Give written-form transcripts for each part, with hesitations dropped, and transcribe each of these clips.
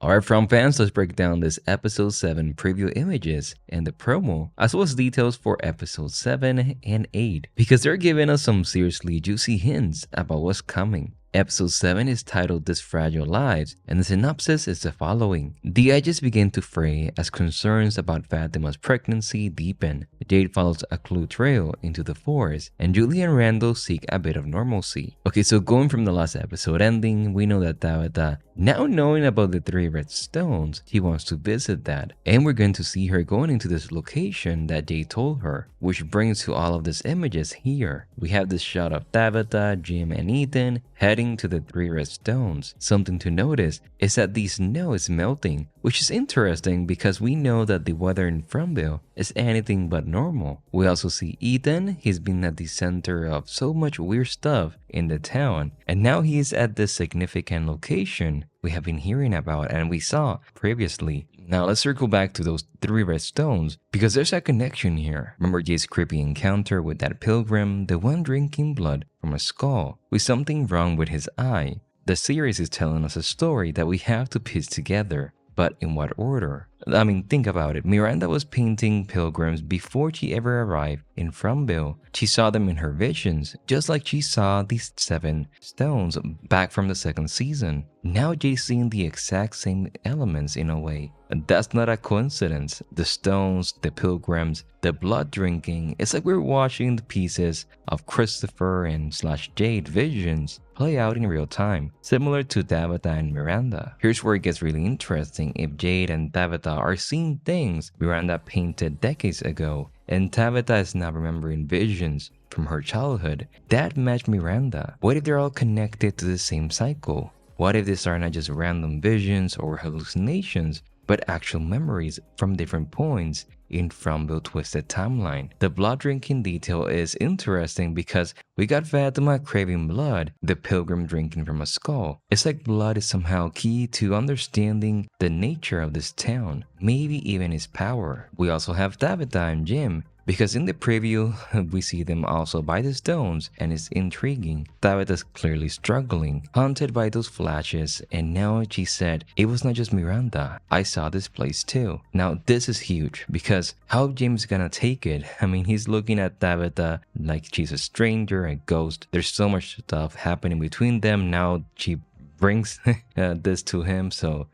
Alright, from fans, let's break down this episode 7 preview images and the promo, as well as details for episode 7 and 8, because they're giving us some seriously juicy hints about what's coming. Episode 7 is titled This Fragile Lives, and the synopsis is the following. The edges begin to fray as concerns about Fatima's pregnancy deepen. Jade follows a clue trail into the forest, and Julie and Randall seek a bit of normalcy. Okay, so going from the last episode ending, we know that Tabitha, now knowing about the 3 red stones, she wants to visit that. And we're going to see her going into this location that Jade told her, which brings to all of these images here. We have this shot of Tabitha, Jim, and Ethan heading to the 3 red stones. Something to notice is that the snow is melting, which is interesting because we know that the weather in Fromville is anything but normal. We also see Ethan. He's been at the center of so much weird stuff in the town, and now he is at this significant location we have been hearing about and we saw previously. Now let's circle back to those 3 red stones because there's a connection here. Remember Jade's creepy encounter with that pilgrim, the one drinking blood from a skull, with something wrong with his eye. The series is telling us a story that we have to piece together. But in what order? I mean, think about it. Miranda was painting pilgrims before she ever arrived in Fromville. She saw them in her visions, just like she saw these 7 stones back from the 2nd season. Now Jade's seeing the exact same elements in a way. That's not a coincidence. The stones, the pilgrims, the blood drinking. It's like we're watching the pieces of Christopher and / Jade visions play out in real time, similar to Tabitha and Miranda. Here's where it gets really interesting. If Jade and Tabitha are seeing things Miranda painted decades ago, and Tabitha is now remembering visions from her childhood that match Miranda, what if they're all connected to the same cycle? What if these are not just random visions or hallucinations, but actual memories from different points in Fromville Twisted timeline? The blood drinking detail is interesting because we got Fatima craving blood, the pilgrim drinking from a skull. It's like blood is somehow key to understanding the nature of this town, maybe even its power. We also have Tabitha and Jim, because in the preview, we see them also by the stones, and it's intriguing. Tabitha's clearly struggling, haunted by those flashes, and now she said, it was not just Miranda, I saw this place too. Now this is huge, because how Jim's gonna take it? I mean, he's looking at Tabitha like she's a stranger, a ghost. There's so much stuff happening between them. Now she brings this to him, so...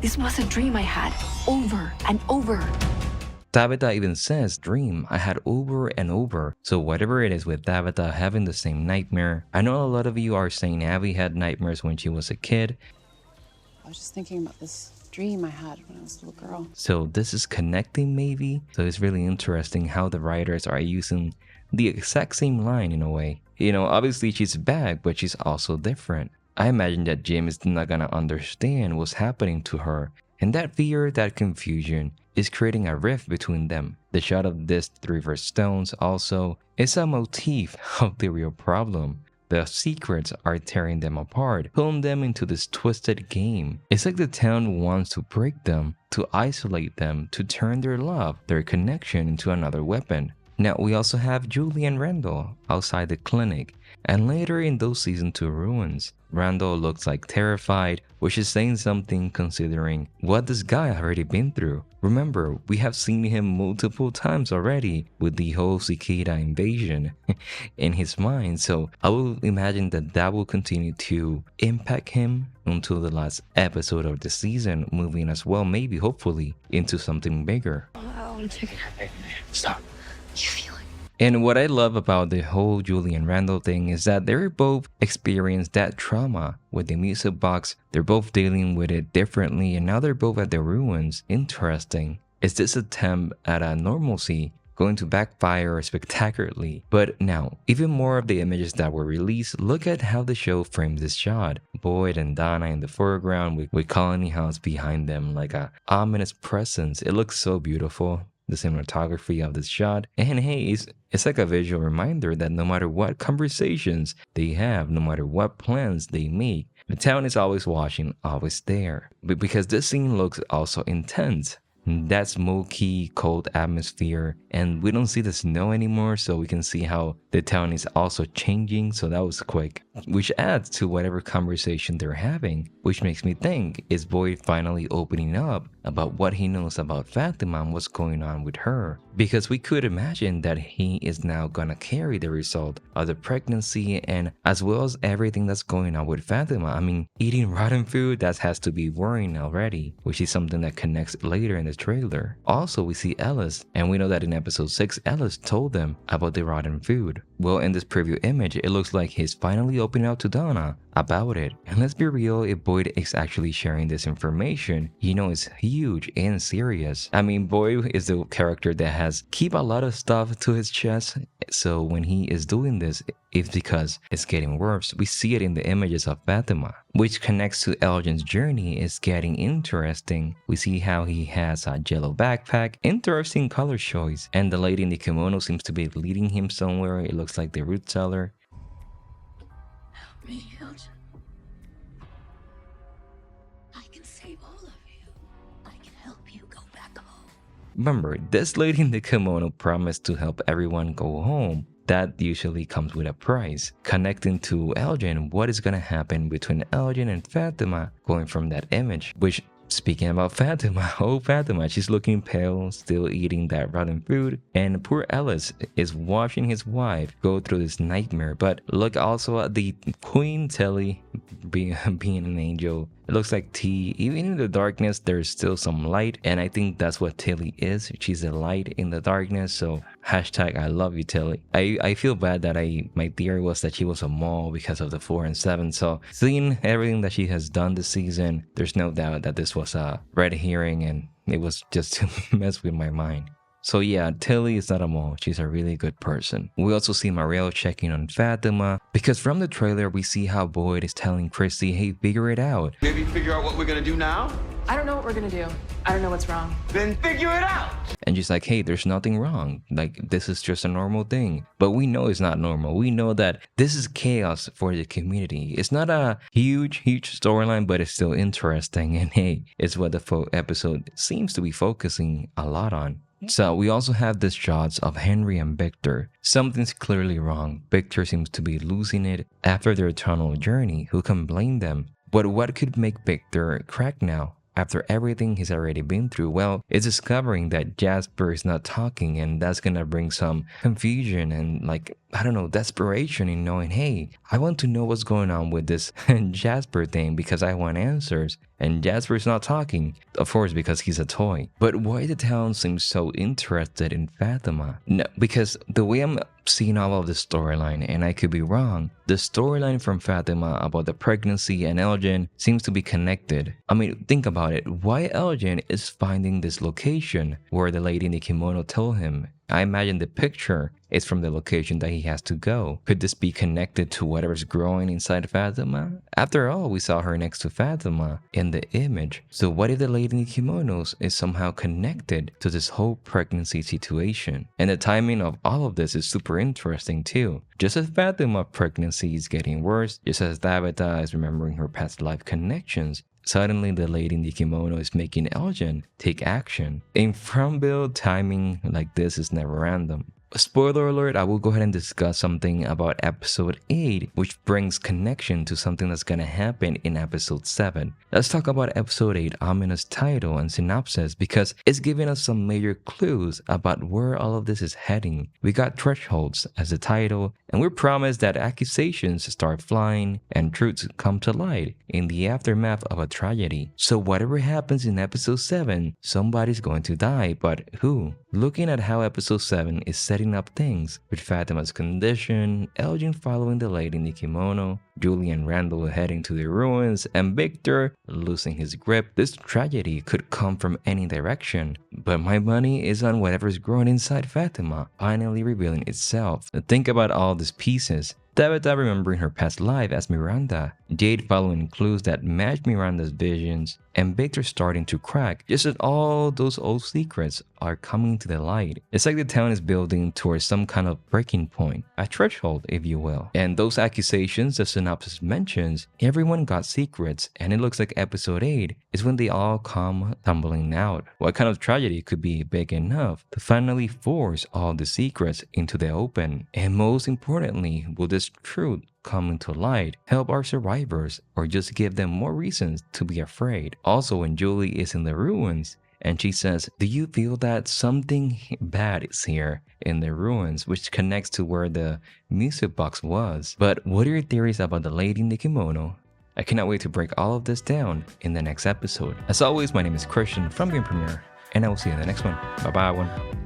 This was a dream I had, over and over. Tabitha even says, dream I had over and over. So whatever it is with Tabitha having the same nightmare, I know a lot of you are saying Abby had nightmares when she was a kid. I was just thinking about this dream I had when I was a little girl. So this is connecting maybe? So it's really interesting how the writers are using the exact same line in a way. You know, obviously she's back, but she's also different. I imagine that Jim is not gonna understand what's happening to her. And that fear, that confusion, is creating a rift between them. The shot of these 3 red stones also is a motif of the real problem. The secrets are tearing them apart, pulling them into this twisted game. It's like the town wants to break them, to isolate them, to turn their love, their connection into another weapon. Now we also have Julie and Randall outside the clinic, and later in those season 2 ruins. Randall looks like terrified, which is saying something considering what this guy already been through. Remember, we have seen him multiple times already with the whole cicada invasion in his mind, so I will imagine that that will continue to impact him until the last episode of the season, moving as well, maybe, hopefully, into something bigger. Stop. You feel it? And what I love about the whole Julie and Randall thing is that they're both experienced that trauma with the music box. They're both dealing with it differently, and now they're both at the ruins. Interesting. Is this attempt at a normalcy going to backfire spectacularly? But now, even more of the images that were released, look at how the show frames this shot. Boyd and Donna in the foreground with Colony House behind them like a ominous presence. It looks so beautiful. The cinematography of this shot, and hey, it's like a visual reminder that no matter what conversations they have, no matter what plans they make, the town is always watching, always there. But because this scene looks also intense, that smoky, cold atmosphere, and we don't see the snow anymore, so we can see how the town is also changing, so that was quick. which adds to whatever conversation they're having, which makes me think, is Boyd finally opening up about what he knows about Fatima and what's going on with her? Because we could imagine that he is now gonna carry the result of the pregnancy and as well as everything that's going on with Fatima. I mean, eating rotten food, that has to be worrying already, which is something that connects later in the trailer. Also, we see Ellis, and we know that in episode 6, Ellis told them about the rotten food. Well, in this preview image, it looks like he's finally opening up to Donna about it. And let's be real, if Boyd is actually sharing this information, you know it's huge and serious. I mean, Boyd is the character that has keep a lot of stuff to his chest, so when he is doing this, it's because it's getting worse. We see it in the images of Fatima, which connects to Elgin's journey. Is getting interesting. We see how he has a yellow backpack, interesting color choice, and the lady in the kimono seems to be leading him somewhere. It looks like the root cellar. Help me, Elgin. I can save all of you. I can help you go back home. Remember, this lady in the kimono promised to help everyone go home. That usually comes with a price. Connecting to Elgin, what is gonna happen between Elgin and Fatima going from that image? Which, speaking about Fatima, oh Fatima, she's looking pale, still eating that rotten food. And poor Ellis is watching his wife go through this nightmare. But look also at the Queen Telly being an angel. It looks like T. Even in the darkness, there's still some light. And I think that's what Tilly is. She's a light in the darkness. So hashtag I love you, Tilly. I feel bad that my theory was that she was a mole because of the 4 and 7. So seeing everything that she has done this season, there's no doubt that this was a red herring and it was just to mess with my mind. So yeah, Tilly is not a mole. She's a really good person. We also see Mariel checking on Fatima because from the trailer we see how Boyd is telling Kristi, hey, figure it out. Maybe figure out what we're gonna do now? I don't know what we're gonna do. I don't know what's wrong. Then figure it out! And she's like, hey, there's nothing wrong. Like, this is just a normal thing. But we know it's not normal. We know that this is chaos for the community. It's not a huge storyline, but it's still interesting. And hey, it's what the episode seems to be focusing a lot on. So we also have these shots of Henry and Victor. Something's clearly wrong. Victor seems to be losing it after their tunnel journey. Who can blame them? But what could make Victor crack now? After everything he's already been through, well, it's discovering that Jasper is not talking, and that's gonna bring some confusion and desperation in knowing, hey, I want to know what's going on with this Jasper thing because I want answers. And Jasper's not talking, of course, because he's a toy. But why the town seems so interested in Fatima? No, because the way I'm seeing all of the storyline, and I could be wrong, the storyline from Fatima about the pregnancy and Elgin seems to be connected. I mean, think about it. Why Elgin is finding this location where the lady in the kimono told him? I imagine the picture is from the location that he has to go. Could this be connected to whatever's growing inside Fatima? After all, we saw her next to Fatima in the image. So what if the lady in kimonos is somehow connected to this whole pregnancy situation? And the timing of all of this is super interesting too. Just as Fatima's pregnancy is getting worse, just as Tabitha is remembering her past life connections, suddenly the lady in the kimono is making Elgin take action. In front build, timing like this is never random. Spoiler alert, I will go ahead and discuss something about episode 8, which brings connection to something that's gonna happen in episode 7. Let's talk about episode 8 ominous title and synopsis because it's giving us some major clues about where all of this is heading. We got thresholds as the title, and we're promised that accusations start flying and truths come to light in the aftermath of a tragedy. So whatever happens in episode 7, somebody's going to die, but who? Looking at how episode 7 is setting up things with Fatima's condition, Elgin following the lady in the kimono, Julie and Randall heading to the ruins, and Victor losing his grip, this tragedy could come from any direction. But my money is on whatever's growing inside Fatima, finally revealing itself. Think about all these pieces. Tabitha remembering her past life as Miranda, Jade following clues that match Miranda's visions, and Victor starting to crack, just as all those old secrets are coming to the light. It's like the town is building towards some kind of breaking point, a threshold if you will. And those accusations the synopsis mentions, everyone got secrets, and it looks like episode 8 is when they all come tumbling out. What kind of tragedy could be big enough to finally force all the secrets into the open? And most importantly, will this this truth coming to light help our survivors or just give them more reasons to be afraid? Also, when Julie is in the ruins and she says, do you feel that something bad is here in the ruins, which connects to where the music box was? But what are your theories about the lady in the kimono? I cannot wait to break all of this down in the next episode. As always, my name is Christian from Game Premiere, and I will see you in the next one. Bye bye, everyone.